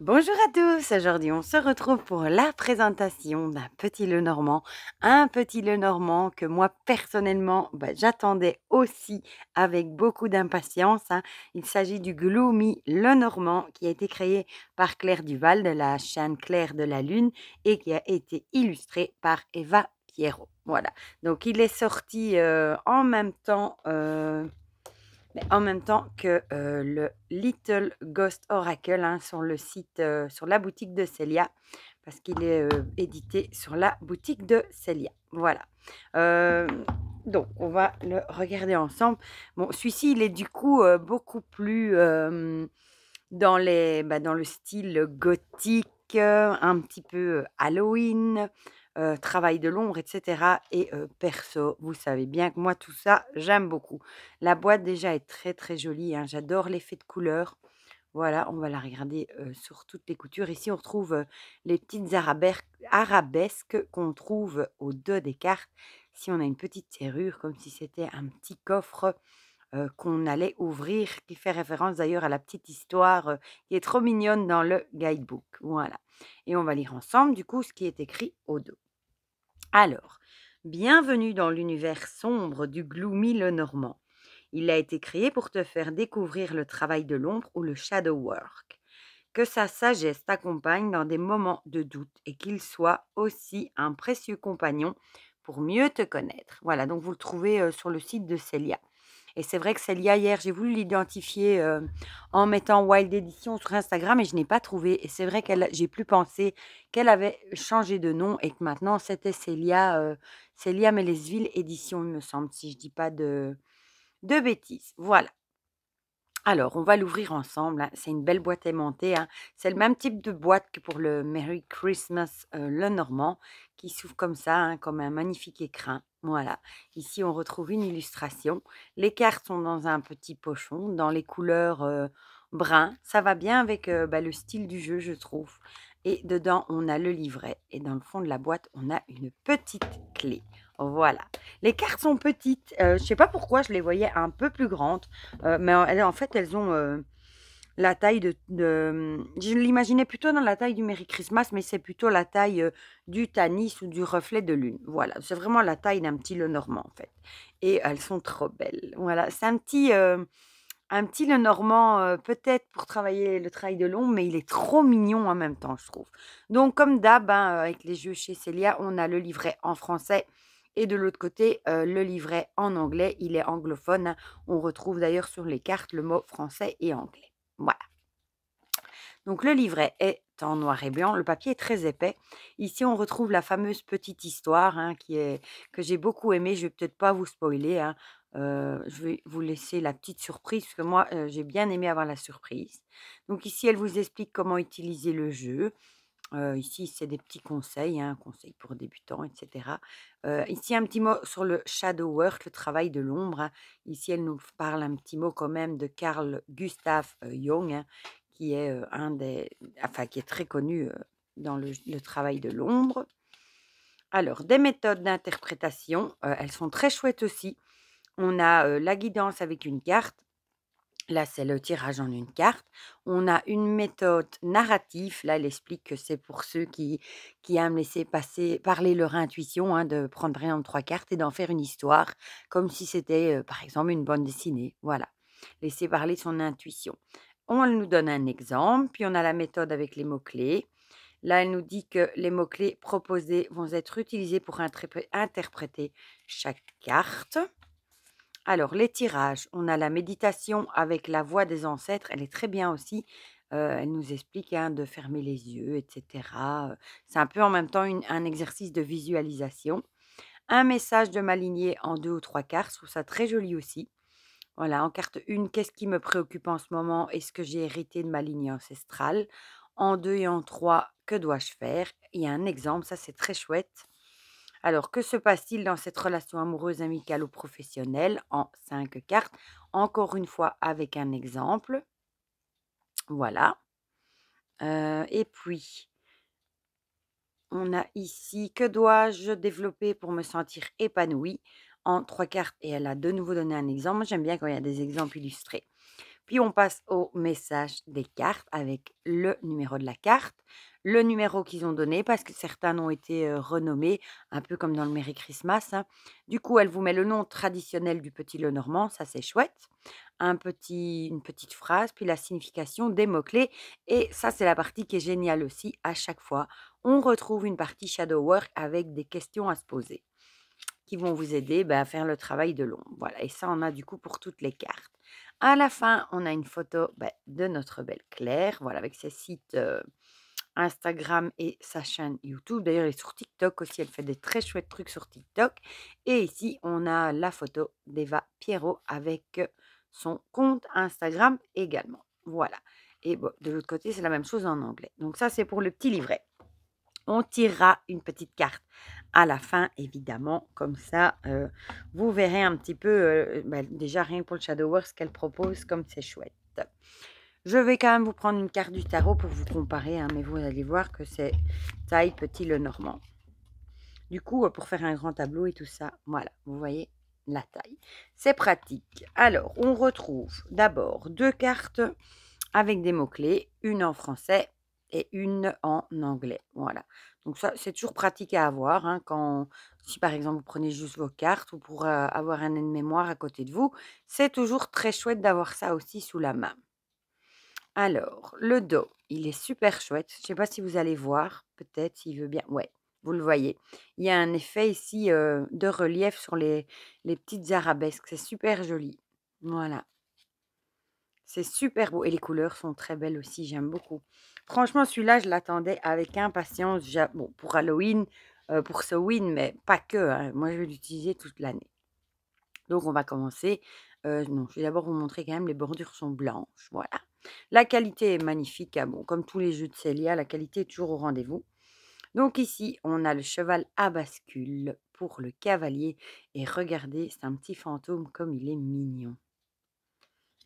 Bonjour à tous, aujourd'hui on se retrouve pour la présentation d'un petit Lenormand, un petit Lenormand que moi personnellement j'attendais aussi avec beaucoup d'impatience, hein. Il s'agit du Gloomy Lenormand qui a été créé par Claire Duval de la chaîne Claire de la Lune et qui a été illustré par Eva Pierrot. Voilà, donc il est sorti en même temps que le Little Ghost Oracle, hein, sur le site, sur la boutique de Célia, parce qu'il est édité sur la boutique de Célia. Voilà. Euh, donc, on va le regarder ensemble. Bon, celui-ci, il est du coup beaucoup plus dans le style gothique, un petit peu Halloween, travail de l'ombre, et cetera. Et perso, vous savez bien que moi, tout ça, j'aime beaucoup. La boîte déjà est très, très jolie, hein. J'adore l'effet de couleur. Voilà, on va la regarder sur toutes les coutures. Ici, on retrouve les petites arabesques qu'on trouve au dos des cartes. Si on a une petite serrure, comme si c'était un petit coffre qu'on allait ouvrir, qui fait référence d'ailleurs à la petite histoire qui est trop mignonne dans le guidebook. Voilà. Et on va lire ensemble, du coup, ce qui est écrit au dos. Alors, bienvenue dans l'univers sombre du Gloomy Lenormand. Il a été créé pour te faire découvrir le travail de l'ombre ou le shadow work. Que sa sagesse t'accompagne dans des moments de doute et qu'il soit aussi un précieux compagnon pour mieux te connaître. Voilà, donc vous le trouvez sur le site de Célia. Et c'est vrai que Célia, hier, j'ai voulu l'identifier en mettant Wild Edition sur Instagram et je n'ai pas trouvé. Et c'est vrai que j'ai plus pensé qu'elle avait changé de nom et que maintenant c'était Célia Mélesville Édition, il me semble, si je dis pas de bêtises. Voilà. Alors, on va l'ouvrir ensemble, hein. C'est une belle boîte aimantée, hein. C'est le même type de boîte que pour le Merry Christmas Lenormand, qui s'ouvre comme ça, hein, comme un magnifique écrin. Voilà. Ici, on retrouve une illustration. Les cartes sont dans un petit pochon, dans les couleurs brun. Ça va bien avec le style du jeu, je trouve. Et dedans, on a le livret. Et dans le fond de la boîte, on a une petite clé. Voilà. Les cartes sont petites. Je ne sais pas pourquoi je les voyais un peu plus grandes. Mais en fait, elles ont la taille je l'imaginais plutôt dans la taille du Merry Christmas, mais c'est plutôt la taille du Tanis ou du reflet de lune. Voilà, c'est vraiment la taille d'un petit Lenormand, en fait. Et elles sont trop belles. Voilà, c'est un petit Lenormand, peut-être pour travailler le travail de l'ombre, mais il est trop mignon en même temps, je trouve. Donc, comme d'hab, hein, avec les jeux chez Célia, on a le livret en français et de l'autre côté, le livret en anglais. Il est anglophone, hein. On retrouve d'ailleurs sur les cartes le mot français et anglais. Voilà. Donc le livret est en noir et blanc, le papier est très épais. Ici, on retrouve la fameuse petite histoire, hein, que j'ai beaucoup aimée. Je vais peut-être pas vous spoiler, hein. Je vais vous laisser la petite surprise, parce que moi, j'ai bien aimé avoir la surprise. Donc ici, elle vous explique comment utiliser le jeu. Ici, c'est des petits conseils, hein, conseils pour débutants, etc. Ici, un petit mot sur le shadow work, le travail de l'ombre, hein. Ici, elle nous parle un petit mot quand même de Carl Gustav Jung, hein, qui est qui est très connu dans le travail de l'ombre. Alors, des méthodes d'interprétation, elles sont très chouettes aussi. On a la guidance avec une carte. Là, c'est le tirage en une carte. On a une méthode narrative. Là, elle explique que c'est pour ceux qui aiment laisser parler leur intuition, hein, de prendre par exemple 3 cartes et d'en faire une histoire, comme si c'était, par exemple, une bande dessinée. Voilà, laisser parler son intuition. On nous donne un exemple, puis on a la méthode avec les mots-clés. Là, elle nous dit que les mots-clés proposés vont être utilisés pour interpréter chaque carte. Alors, les tirages, on a la méditation avec la voix des ancêtres, elle est très bien aussi. Elle nous explique, hein, de fermer les yeux, etc. C'est un peu en même temps un exercice de visualisation. Un message de ma lignée en 2 ou 3 cartes, je trouve ça très joli aussi. Voilà, en carte 1, qu'est-ce qui me préoccupe en ce moment? Est-ce que j'ai hérité de ma lignée ancestrale? En 2 et en 3, que dois-je faire? Il y a un exemple, ça c'est très chouette. Alors, que se passe-t-il dans cette relation amoureuse, amicale ou professionnelle en 5 cartes? Encore une fois, avec un exemple. Voilà. Et puis, on a ici, que dois-je développer pour me sentir épanouie? En 3 cartes, et elle a de nouveau donné un exemple. Moi, j'aime bien quand il y a des exemples illustrés. Puis on passe au message des cartes avec le numéro de la carte, le numéro qu'ils ont donné parce que certains ont été renommés, un peu comme dans le Merry Christmas, hein. Du coup, elle vous met le nom traditionnel du petit Lenormand, ça c'est chouette. Une petite phrase, puis la signification des mots-clés. Et ça, c'est la partie qui est géniale aussi. À chaque fois, on retrouve une partie shadow work avec des questions à se poser qui vont vous aider à faire le travail de l'ombre. Voilà, et ça, on a du coup pour toutes les cartes. À la fin, on a une photo de notre belle Claire, voilà, avec ses sites Instagram et sa chaîne YouTube. D'ailleurs, elle est sur TikTok aussi, elle fait des très chouettes trucs sur TikTok. Et ici, on a la photo d'Eva Pierrot avec son compte Instagram également. Voilà. Et bon, de l'autre côté, c'est la même chose en anglais. Donc ça, c'est pour le petit livret. On tirera une petite carte à la fin, évidemment, comme ça, vous verrez un petit peu, déjà rien que pour le Shadow Work, ce qu'elle propose, comme c'est chouette. Je vais quand même vous prendre une carte du tarot pour vous comparer, hein, mais vous allez voir que c'est taille petit Lenormand. Du coup, pour faire un grand tableau et tout ça, voilà, vous voyez la taille. C'est pratique. Alors, on retrouve d'abord 2 cartes avec des mots-clés, une en français et une en anglais. Voilà. Donc ça, c'est toujours pratique à avoir, hein, si par exemple vous prenez juste vos cartes ou pour avoir un aide-mémoire à côté de vous, c'est toujours très chouette d'avoir ça aussi sous la main. Alors, le dos, il est super chouette. Je ne sais pas si vous allez voir, peut-être s'il veut bien. Ouais, vous le voyez. Il y a un effet ici de relief sur les petites arabesques. C'est super joli. Voilà. C'est super beau et les couleurs sont très belles aussi, j'aime beaucoup. Franchement, celui-là, je l'attendais avec impatience. Bon, pour Halloween, pour Samhain, mais pas que, hein. Moi, je vais l'utiliser toute l'année. Donc, on va commencer. Non, je vais d'abord vous montrer quand même, les bordures sont blanches, voilà. La qualité est magnifique, hein. Bon, comme tous les jeux de Célia, la qualité est toujours au rendez-vous. Donc ici, on a le cheval à bascule pour le cavalier. Et regardez, c'est un petit fantôme comme il est mignon.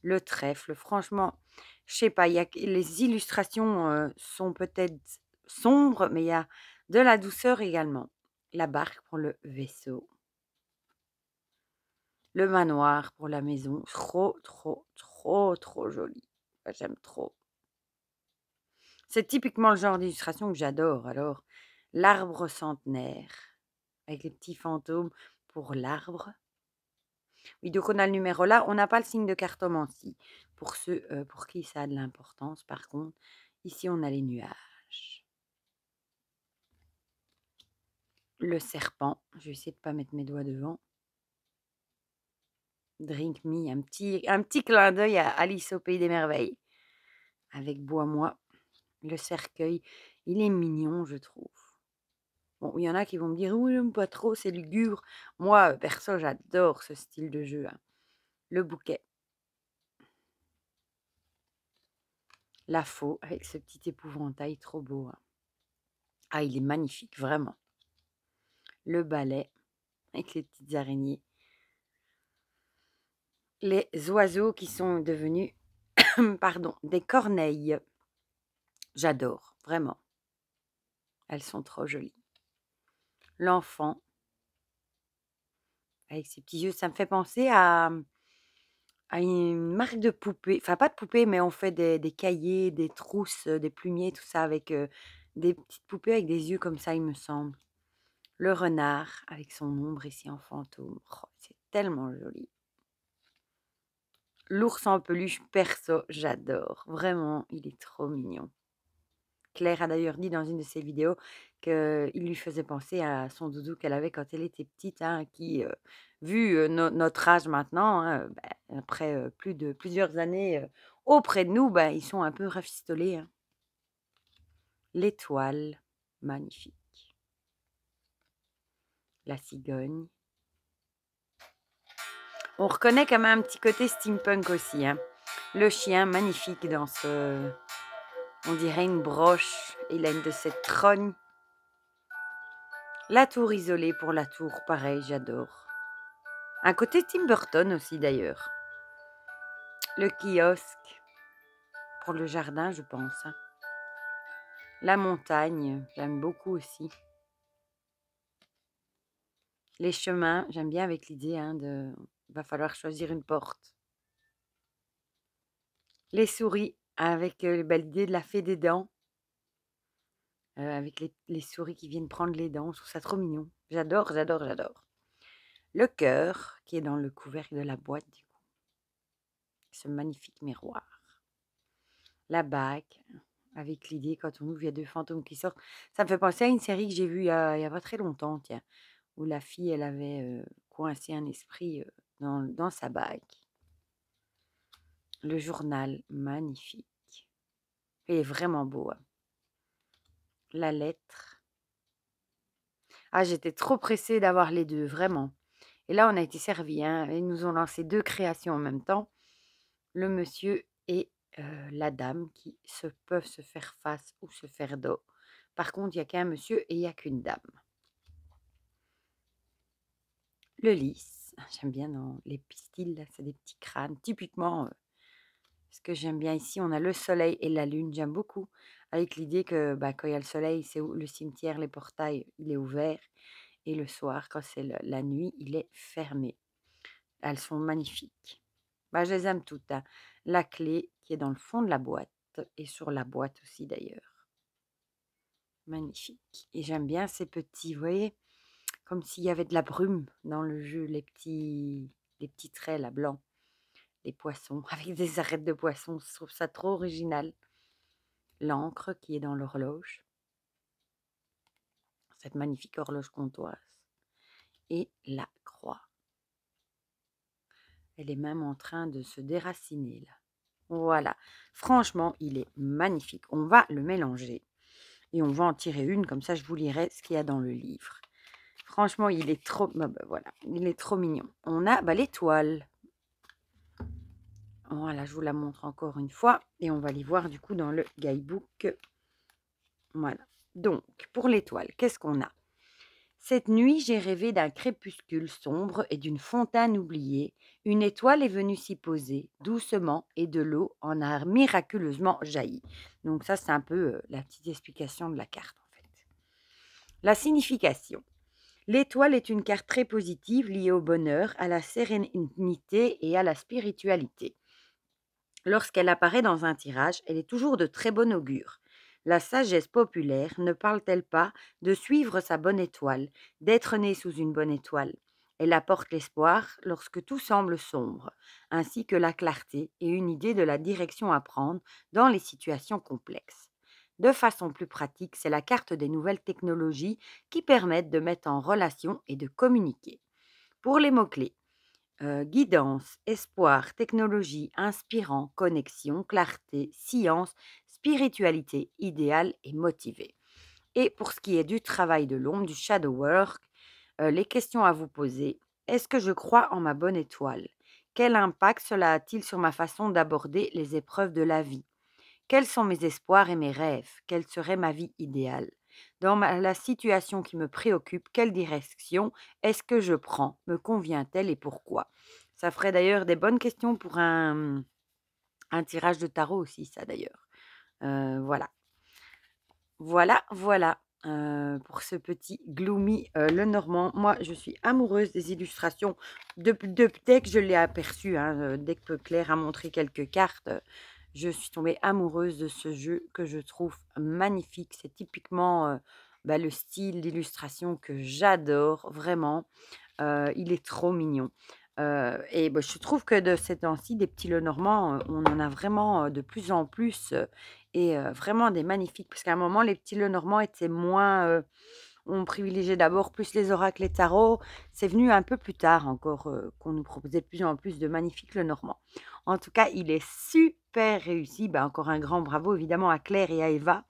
Le trèfle, franchement, je sais pas, les illustrations sont peut-être sombres, mais il y a de la douceur également. La barque pour le vaisseau. Le manoir pour la maison. Trop, trop, trop, trop joli. J'aime trop. C'est typiquement le genre d'illustration que j'adore. Alors, l'arbre centenaire, avec les petits fantômes pour l'arbre. Oui, donc on a le numéro là. On n'a pas le signe de cartomancie. Pour ceux pour qui ça a de l'importance, par contre, ici on a les nuages. Le serpent. Je vais essayer de ne pas mettre mes doigts devant. Drink Me, un petit clin d'œil à Alice au Pays des Merveilles. Avec Bois-moi. Le cercueil, il est mignon, je trouve. Bon, il y en a qui vont me dire: «Oui, j'aime pas trop, c'est lugubre». Moi, perso, j'adore ce style de jeu, hein. Le bouquet. La faux, avec ce petit épouvantail trop beau, hein. Ah, il est magnifique, vraiment. Le balai, avec les petites araignées. Les oiseaux qui sont devenus, pardon, des corneilles. J'adore, vraiment. Elles sont trop jolies. L'enfant, avec ses petits yeux, ça me fait penser à une marque de poupées. Enfin, pas de poupées, mais on fait des cahiers, des trousses, des plumiers, tout ça, avec des petites poupées avec des yeux comme ça, il me semble. Le renard, avec son ombre ici en fantôme. Oh, c'est tellement joli. L'ours en peluche, perso, j'adore. Vraiment, il est trop mignon. Claire a d'ailleurs dit dans une de ses vidéos qu'il lui faisait penser à son doudou qu'elle avait quand elle était petite, hein, qui, vu notre âge maintenant, hein, après plusieurs années auprès de nous, ils sont un peu rafistolés, hein. L'étoile, magnifique. La cigogne. On reconnaît quand même un petit côté steampunk aussi, hein. Le chien, magnifique dans ce... On dirait une broche. Il a une de ces trognes. La tour isolée pour la tour, pareil, j'adore. Un côté Tim Burton aussi d'ailleurs. Le kiosque pour le jardin, je pense, hein. La montagne, j'aime beaucoup aussi. Les chemins, j'aime bien avec l'idée, hein, va falloir choisir une porte. Les souris avec, bah, l'idée de la fée des dents, avec les souris qui viennent prendre les dents. Je trouve ça trop mignon. J'adore, j'adore, j'adore. Le cœur qui est dans le couvercle de la boîte du coup, ce magnifique miroir. La bague avec l'idée quand on ouvre, il y a 2 fantômes qui sortent. Ça me fait penser à une série que j'ai vue il y a pas très longtemps, tiens, où la fille, elle avait, coincé un esprit, dans sa bague. Le journal, magnifique. Il est vraiment beau, hein. La lettre. Ah, j'étais trop pressée d'avoir les 2, vraiment. Et là, on a été servis, hein. Ils nous ont lancé 2 créations en même temps, le monsieur et la dame qui peuvent se faire face ou se faire dos. Par contre, il y a qu'un monsieur et il y a qu'une dame. Le lys, j'aime bien dans les pistils, là, c'est des petits crânes. Typiquement, ce que j'aime bien ici, on a le soleil et la lune, j'aime beaucoup. Avec l'idée que bah, quand il y a le soleil, c'est le cimetière, les portails, il est ouvert. Et le soir, quand c'est la nuit, il est fermé. Elles sont magnifiques. Bah, je les aime toutes, hein. La clé qui est dans le fond de la boîte et sur la boîte aussi d'ailleurs. Magnifique. Et j'aime bien ces petits, vous voyez, comme s'il y avait de la brume dans le jeu, les petits traits là blancs, les poissons, avec des arêtes de poissons. Je trouve ça trop original. L'encre qui est dans l'horloge, cette magnifique horloge comtoise. Et la croix. Elle est même en train de se déraciner là. Voilà. Franchement, il est magnifique. On va le mélanger. Et on va en tirer une, comme ça je vous lirai ce qu'il y a dans le livre. Franchement, il est trop... Bah, voilà, il est trop mignon. On a l'étoile. Voilà, je vous la montre encore une fois. Et on va les voir du coup dans le guidebook. Voilà. Donc, pour l'étoile, qu'est-ce qu'on a? Cette nuit, j'ai rêvé d'un crépuscule sombre et d'une fontaine oubliée. Une étoile est venue s'y poser, doucement, et de l'eau en a miraculeusement jailli. Donc ça, c'est un peu la petite explication de la carte, en fait. La signification. L'étoile est une carte très positive liée au bonheur, à la sérénité et à la spiritualité. Lorsqu'elle apparaît dans un tirage, elle est toujours de très bon augure. La sagesse populaire ne parle-t-elle pas de suivre sa bonne étoile, d'être né sous une bonne étoile? Elle apporte l'espoir lorsque tout semble sombre, ainsi que la clarté et une idée de la direction à prendre dans les situations complexes. De façon plus pratique, c'est la carte des nouvelles technologies qui permettent de mettre en relation et de communiquer. Pour les mots-clés, guidance, espoir, technologie, inspirant, connexion, clarté, science, spiritualité, idéal et motivé. Et pour ce qui est du travail de l'ombre, du shadow work, les questions à vous poser. Est-ce que je crois en ma bonne étoile? Quel impact cela a-t-il sur ma façon d'aborder les épreuves de la vie? Quels sont mes espoirs et mes rêves? Quelle serait ma vie idéale? Dans la situation qui me préoccupe, quelle direction est-ce que je prends? Me convient-elle et pourquoi? Ça ferait d'ailleurs des bonnes questions pour un tirage de tarot aussi, ça d'ailleurs. Voilà. Voilà, voilà, pour ce petit Gloomy Lenormand. Moi, je suis amoureuse des illustrations dès que je l'ai aperçu, hein, dès que Claire a montré quelques cartes, je suis tombée amoureuse de ce jeu que je trouve magnifique. C'est typiquement, bah, le style d'illustration que j'adore vraiment. Il est trop mignon. Et bah, je trouve que de ces temps-ci, des petits Lenormand, on en a vraiment, de plus en plus, et vraiment des magnifiques. Parce qu'à un moment, les petits Lenormand étaient moins, on privilégiait d'abord plus les oracles et tarots. C'est venu un peu plus tard encore, qu'on nous proposait de plus en plus de magnifiques Lenormand. En tout cas, il est super réussi. Bah, encore un grand bravo évidemment à Claire et à Eva,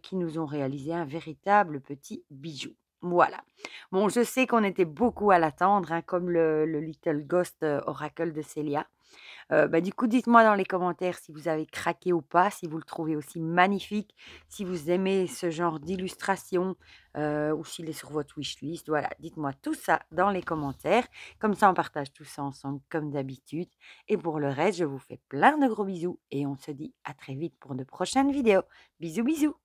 qui nous ont réalisé un véritable petit bijou. Voilà. Bon, je sais qu'on était beaucoup à l'attendre, hein, comme le Little Ghost Oracle de Célia. Bah, du coup, dites-moi dans les commentaires si vous avez craqué ou pas, si vous le trouvez aussi magnifique, si vous aimez ce genre d'illustration, ou s'il est sur votre wishlist. Voilà, dites-moi tout ça dans les commentaires. Comme ça, on partage tout ça ensemble comme d'habitude. Et pour le reste, je vous fais plein de gros bisous et on se dit à très vite pour de prochaines vidéos. Bisous, bisous!